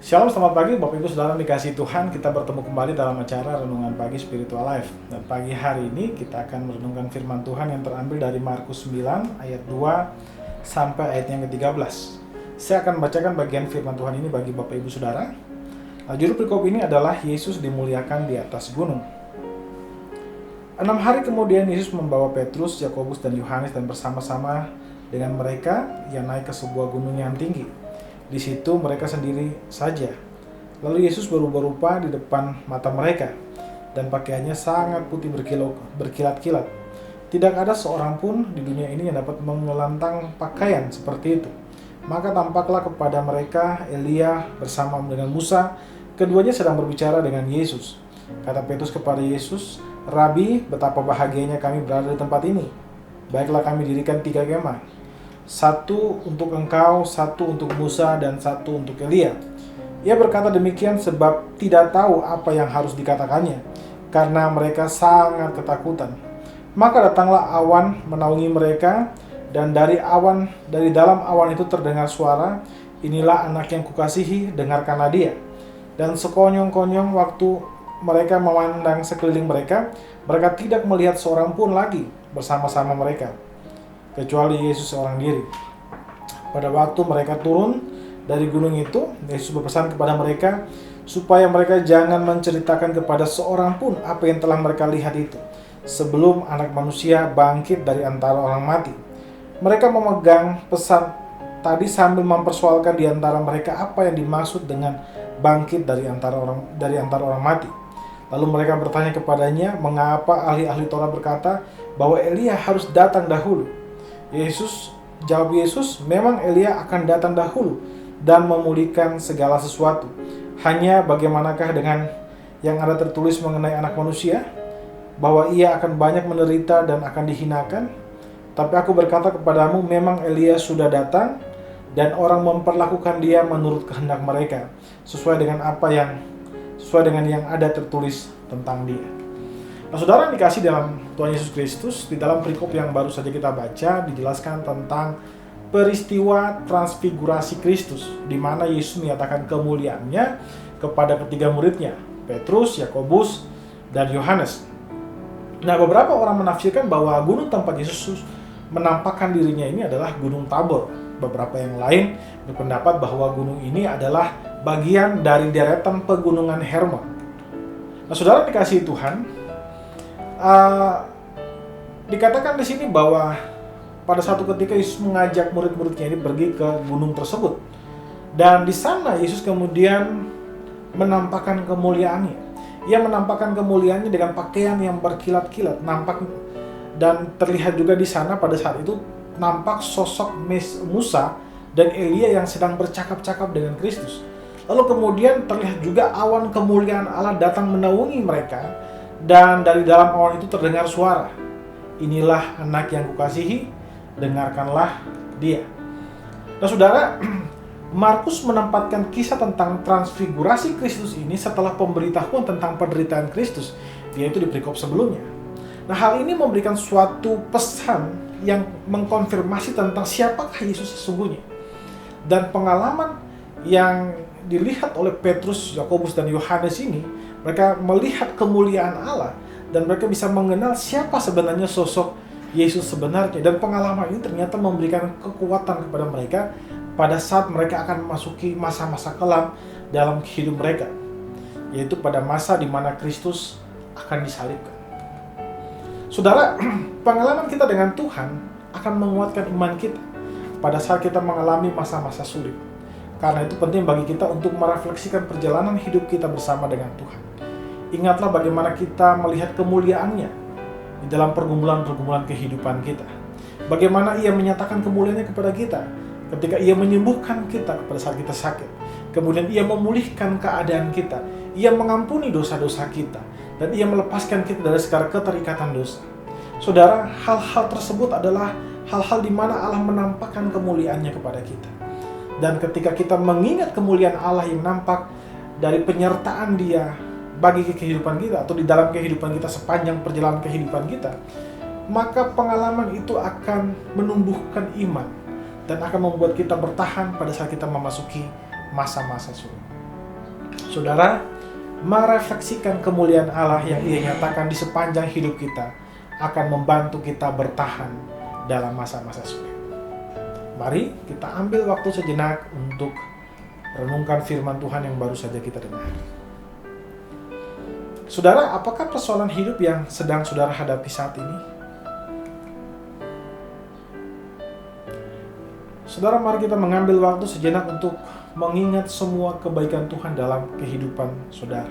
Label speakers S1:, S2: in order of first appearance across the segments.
S1: Shalom, selamat pagi Bapak Ibu Saudara dikasihi Tuhan. Kita bertemu kembali dalam acara Renungan Pagi Spiritual Life. Dan pagi hari ini kita akan merenungkan firman Tuhan yang terambil dari Markus 9 ayat 2 sampai ayat yang ke-13. Saya akan membacakan bagian firman Tuhan ini bagi Bapak Ibu Saudara. Judul perikop ini adalah Yesus dimuliakan di atas gunung. 6 hari kemudian Yesus membawa Petrus, Yakobus, dan Yohanes dan bersama-sama dengan mereka ia naik ke sebuah gunung yang tinggi. Di situ mereka sendiri saja. Lalu Yesus berubah rupa di depan mata mereka, dan pakaiannya sangat putih berkilat-kilat. Tidak ada seorang pun di dunia ini yang dapat mengelantang pakaian seperti itu. Maka tampaklah kepada mereka Elia bersama dengan Musa. Keduanya sedang berbicara dengan Yesus. Kata Petrus kepada Yesus, "Rabi, betapa bahagianya kami berada di tempat ini. Baiklah kami dirikan 3 kemah. Satu untuk engkau, satu untuk Musa, dan satu untuk Elia." Ia berkata demikian sebab tidak tahu apa yang harus dikatakannya, karena mereka sangat ketakutan. Maka datanglah awan menaungi mereka, dan dari dalam awan itu terdengar suara, "Inilah anak yang kukasihi, dengarkanlah dia." Dan sekonyong-konyong waktu mereka memandang sekeliling mereka, mereka tidak melihat seorang pun lagi bersama-sama mereka, kecuali Yesus seorang diri. Pada waktu mereka turun dari gunung itu, Yesus berpesan kepada mereka supaya mereka jangan menceritakan kepada seorang pun apa yang telah mereka lihat itu, sebelum Anak Manusia bangkit dari antara orang mati. Mereka memegang pesan tadi sambil mempersoalkan di antara mereka apa yang dimaksud dengan bangkit dari antara orang mati. Lalu mereka bertanya kepadanya, mengapa ahli-ahli Taurat berkata bahwa Elia harus datang dahulu. Jawab Yesus, memang Elia akan datang dahulu dan memulihkan segala sesuatu. Hanya bagaimanakah dengan yang ada tertulis mengenai Anak Manusia, bahwa ia akan banyak menderita dan akan dihinakan? Tapi aku berkata kepadamu, memang Elia sudah datang dan orang memperlakukan dia menurut kehendak mereka, sesuai dengan yang ada tertulis tentang dia. Nah, saudara dikasih dalam Tuhan Yesus Kristus, di dalam perikop yang baru saja kita baca dijelaskan tentang peristiwa transfigurasi Kristus, di mana Yesus menyatakan kemuliaannya kepada ketiga muridnya, Petrus, Yakobus, dan Yohanes. Nah, beberapa orang menafsirkan bahwa gunung tempat Yesus menampakkan dirinya ini adalah Gunung Tabor. Beberapa yang lain berpendapat bahwa gunung ini adalah bagian dari deretan pegunungan Hermon. Nah, saudara dikasihi Tuhan, dikatakan di sini bahwa pada satu ketika Yesus mengajak murid-muridnya ini pergi ke gunung tersebut, dan di sana Yesus kemudian menampakkan kemuliaannya. Ia menampakkan kemuliaannya dengan pakaian yang berkilat-kilat, dan terlihat juga di sana pada saat itu nampak sosok Musa dan Elia yang sedang bercakap-cakap dengan Kristus. Lalu kemudian terlihat juga awan kemuliaan Allah datang menaungi mereka, dan dari dalam awan itu terdengar suara, "Inilah anak yang kukasihi, dengarkanlah dia." Nah, saudara, Markus menempatkan kisah tentang transfigurasi Kristus ini setelah pemberitahuan tentang penderitaan Kristus, yaitu di perikop sebelumnya. Nah, hal ini memberikan suatu pesan yang mengkonfirmasi tentang siapakah Yesus sesungguhnya. Dan pengalaman yang dilihat oleh Petrus, Yakobus, dan Yohanes ini, mereka melihat kemuliaan Allah dan mereka bisa mengenal siapa sebenarnya sosok Yesus sebenarnya. Dan pengalaman ini ternyata memberikan kekuatan kepada mereka pada saat mereka akan memasuki masa-masa kelam dalam hidup mereka, yaitu pada masa di mana Kristus akan disalibkan. Saudara, pengalaman kita dengan Tuhan akan menguatkan iman kita pada saat kita mengalami masa-masa sulit. Karena itu penting bagi kita untuk merefleksikan perjalanan hidup kita bersama dengan Tuhan. Ingatlah bagaimana kita melihat kemuliaannya di dalam pergumulan-pergumulan kehidupan kita. Bagaimana ia menyatakan kemuliaannya kepada kita ketika ia menyembuhkan kita pada saat kita sakit. Kemudian ia memulihkan keadaan kita. Ia mengampuni dosa-dosa kita. Dan ia melepaskan kita dari segala keterikatan dosa. Saudara, hal-hal tersebut adalah hal-hal di mana Allah menampakkan kemuliaannya kepada kita. Dan ketika kita mengingat kemuliaan Allah yang nampak dari penyertaan Dia bagi kehidupan kita atau di dalam kehidupan kita sepanjang perjalanan kehidupan kita, maka pengalaman itu akan menumbuhkan iman dan akan membuat kita bertahan pada saat kita memasuki masa-masa sulit. Saudara, merefleksikan kemuliaan Allah yang Ia nyatakan di sepanjang hidup kita akan membantu kita bertahan dalam masa-masa sulit. Mari kita ambil waktu sejenak untuk renungkan firman Tuhan yang baru saja kita dengar. Saudara, apakah persoalan hidup yang sedang saudara hadapi saat ini? Saudara, mari kita mengambil waktu sejenak untuk mengingat semua kebaikan Tuhan dalam kehidupan saudara.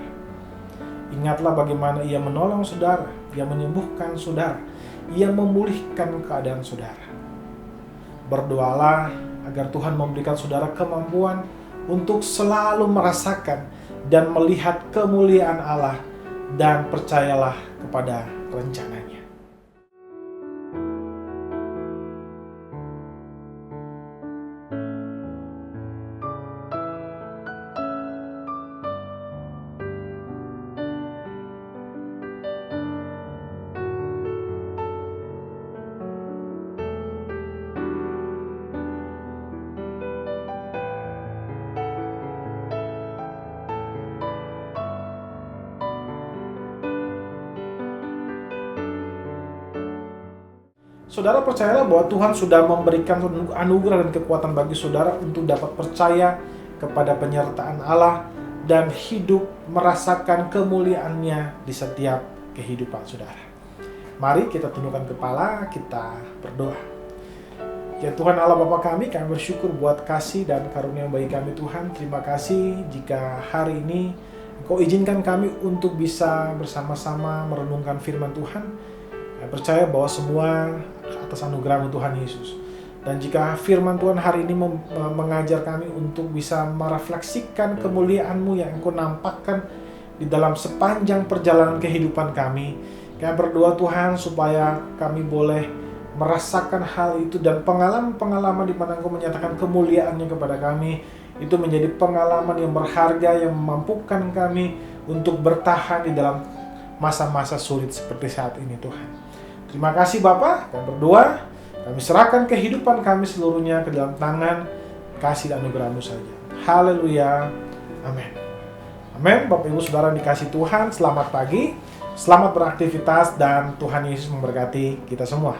S1: Ingatlah bagaimana Ia menolong saudara, Ia menyembuhkan saudara, Ia memulihkan keadaan saudara. Berdoalah agar Tuhan memberikan saudara kemampuan untuk selalu merasakan dan melihat kemuliaan Allah, dan percayalah kepada rencananya. Saudara, percayalah bahwa Tuhan sudah memberikan anugerah dan kekuatan bagi saudara untuk dapat percaya kepada penyertaan Allah dan hidup merasakan kemuliaan-Nya di setiap kehidupan saudara. Mari kita tundukkan kepala, kita berdoa. Ya Tuhan Allah Bapa kami bersyukur buat kasih dan karunia bagi kami Tuhan. Terima kasih jika hari ini Engkau izinkan kami untuk bisa bersama-sama merenungkan firman Tuhan. Saya percaya bahwa semua atas anugerah Tuhan Yesus. Dan jika firman Tuhan hari ini mengajar kami untuk bisa merefleksikan kemuliaan-Mu yang Engkau nampakkan di dalam sepanjang perjalanan kehidupan kami, kami berdoa Tuhan supaya kami boleh merasakan hal itu dan pengalaman-pengalaman di mana Engkau menyatakan kemuliaan-Nya kepada kami, itu menjadi pengalaman yang berharga yang memampukan kami untuk bertahan di dalam masa-masa sulit seperti saat ini Tuhan. Terima kasih Bapa, kami berdoa, kami serahkan kehidupan kami seluruhnya ke dalam tangan kasih dan anugerah-Mu saja. Haleluya, amin. Amin. Bapak Ibu Saudara dikasih Tuhan, selamat pagi, selamat beraktivitas, dan Tuhan Yesus memberkati kita semua.